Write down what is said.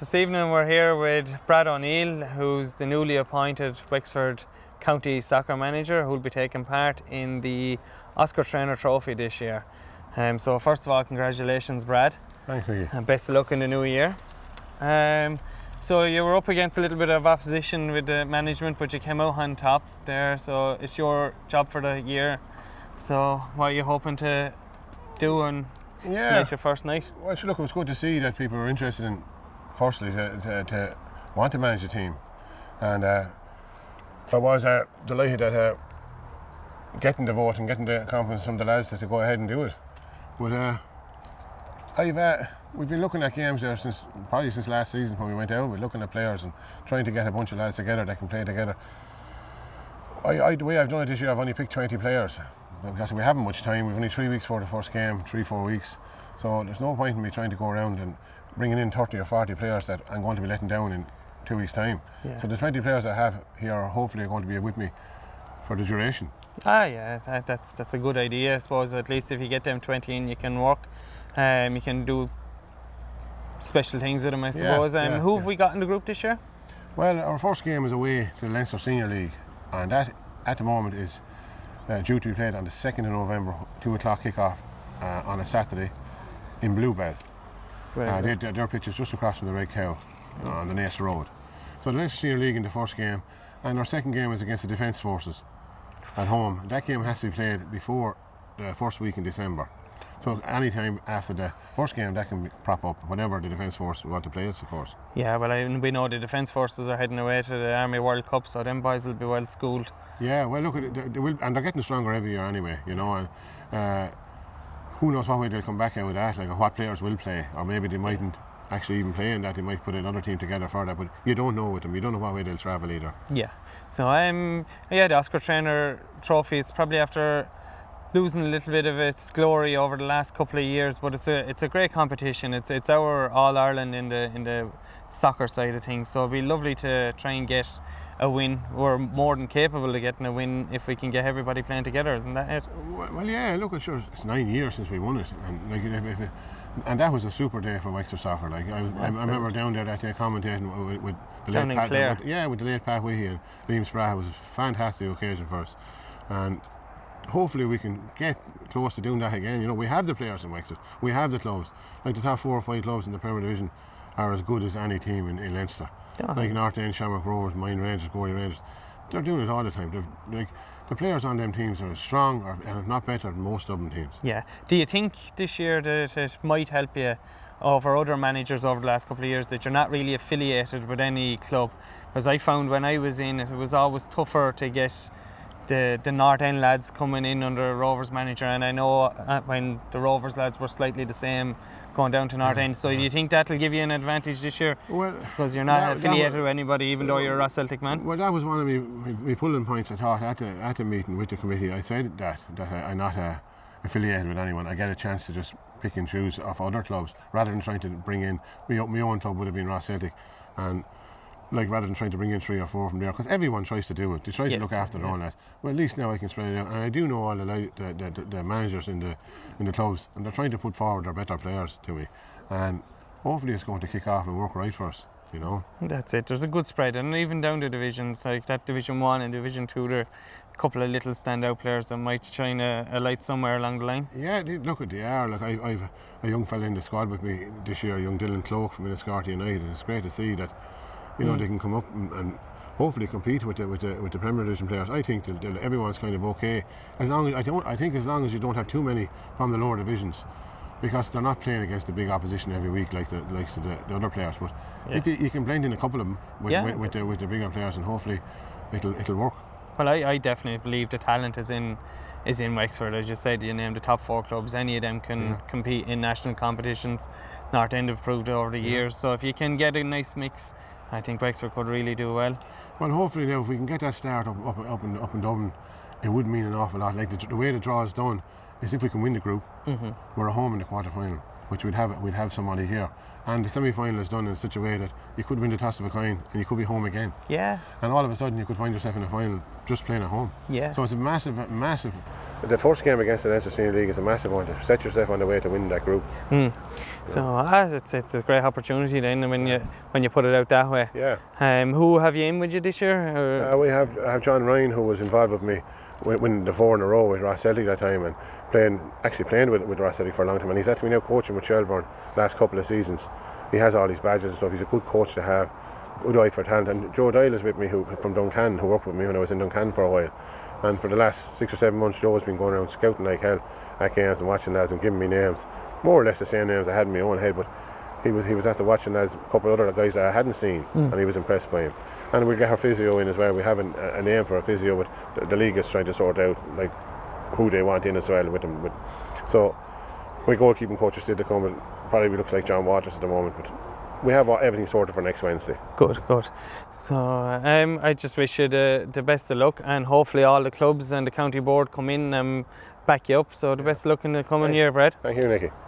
This evening we're here with Brad O'Neill, who's the newly appointed Wexford County Soccer Manager, who'll be taking part in the Oscar Traynor Trophy this year. So first of all, congratulations, Brad. Thanks, Nicky. And best of luck in the new year. So you were up against a little bit of opposition with the management, but you came out on top there. So it's your job for the year. So what are you hoping to do on tonight's your first night? Well, look, it was good to see that people were interested in, firstly, to want to manage the team. And I was delighted at getting the vote and getting the confidence from the lads to go ahead and do it. But we've been looking at games there probably since last season when we went out. We're looking at players and trying to get a bunch of lads together that can play together. The way I've done it this year, I've only picked 20 players because we haven't much time. We've only 3 weeks for the first game, 3-4 weeks. So there's no point in me trying to go around and bringing in 30 or 40 players that I'm going to be letting down in 2 weeks' time. Yeah. So the 20 players I have here are hopefully going to be with me for the duration. That's a good idea. I suppose at least if you get them 20 in, you can work. You can do special things with them, I suppose. Who have we got in the group this year? Well, our first game is away to the Leinster Senior League, and that at the moment is due to be played on the 2nd of November, 2 o'clock kick-off on a Saturday in Bluebell. Their pitch is just across from the Red Cow on the Naas Road. So the Leinster Senior League in the first game, and our second game is against the Defence Forces at home. That game has to be played before the first week in December. So any time after the first game, that can prop up whenever the Defence Force want to play us, of course. Yeah, well, we know the Defence Forces are heading away to the Army World Cup, so them boys will be well schooled. Yeah, well, look, they will, and they're getting stronger every year anyway, you know. And who knows what way they'll come back out with that, like what players will play, or maybe they mightn't actually even play in that. They might put another team together for that, but you don't know with them. You don't know what way they'll travel either. Yeah. So the Oscar Traynor Trophy, it's probably after losing a little bit of its glory over the last couple of years, but it's a great competition. It's our All Ireland in the soccer side of things, so it'd be lovely to try and get a win. We're more than capable of getting a win if we can get everybody playing together, isn't that it? Well, yeah. Look, it's 9 years since we won it, and and that was a super day for Wexford soccer. Like I remember down there that day commentating with the down late Pat. With the late Pat Weahy and Liam Spratt. It was a fantastic occasion for us, and hopefully we can get close to doing that again. You know, we have the players in Wexford, we have the clubs. Like the top 4 or 5 clubs in the Premier Division are as good as any team in Leinster. Like North End, Shamrock Rovers, Mine Rangers, Gorey Rangers. They're doing it all the time. The players on them teams are as strong or if not better than most of them teams. Yeah. Do you think this year that it might help you over other managers over the last couple of years that you're not really affiliated with any club? Because I found when I was in it was always tougher to get the North End lads coming in under a Rovers manager, and I know when the Rovers lads were slightly the same going down to North End. So do you think that'll give you an advantage this year? Well, because you're not affiliated with anybody, even though you're a Ross Celtic man? Well, that was one of my pulling points. I thought at the meeting with the committee, I said that I'm not affiliated with anyone. I get a chance to just pick and choose off other clubs rather than trying to bring in my own club would have been Ross Celtic, and rather than trying to bring in 3 or 4 from there, because everyone tries to do it. They try to look after their own lads. Well, at least now I can spread it out, and I do know all the managers in the clubs, and they're trying to put forward their better players to me, and hopefully it's going to kick off and work right for us. You know. That's it. There's a good spread, and even down the divisions, like that Division 1 and Division 2, there are a couple of little standout players that might shine a light somewhere along the line. Yeah, they are. Like I've a young fella in the squad with me this year, young Dylan Cloak from Enniscorthy United, and it's great to see that. You know, they can come up and hopefully compete with the Premier Division players. I think everyone's kind of okay, as long as you don't have too many from the lower divisions, because they're not playing against the big opposition every week like the likes of the other players. But if you can blend in a couple of them with the bigger players, and hopefully it'll work. Well, I definitely believe the talent is in Wexford. As you said, you named the top 4 clubs. Any of them can compete in national competitions. North End have proved over the years. So if you can get a nice mix, I think Wexford could really do well. Well, hopefully now if we can get that start up in Dublin, it would mean an awful lot. Like the way the draw is done is if we can win the group, we're at home in the quarter final. which we'd have somebody here. And the semi-final is done in such a way that you could win the toss of a coin and you could be home again. Yeah. And all of a sudden you could find yourself in a final just playing at home. Yeah. So it's a massive. The first game against the Leinster Senior League is a massive one to set yourself on the way to winning that group. So it's a great opportunity then when you put it out that way. Yeah. Who have you in with you this year? I have John Ryan, who was involved with me winning the 4 in a row with Ross Celtic that time, and playing with Ross Celtic for a long time. And he's actually now coaching with Shelbourne last couple of seasons. He has all these badges and stuff. He's a good coach to have, good eye for talent. And Joe Doyle is with me, from Duncan, who worked with me when I was in Duncan for a while. And for the last 6 or 7 months, Joe has been going around scouting like hell at games and watching lads and giving me names, more or less the same names I had in my own head, but he was after watching lads, a couple of other guys that I hadn't seen, and he was impressed by him. And we'll get our physio in as well. We have a name for a physio, but the league is trying to sort out like who they want in as well with them. So my goalkeeping coach is still to come. Probably looks like John Waters at the moment, but we have everything sorted for next Wednesday. Good. So I just wish you the best of luck, and hopefully all the clubs and the county board come in and back you up. So the best of luck in the coming year, Brad. Thank you, Nicky.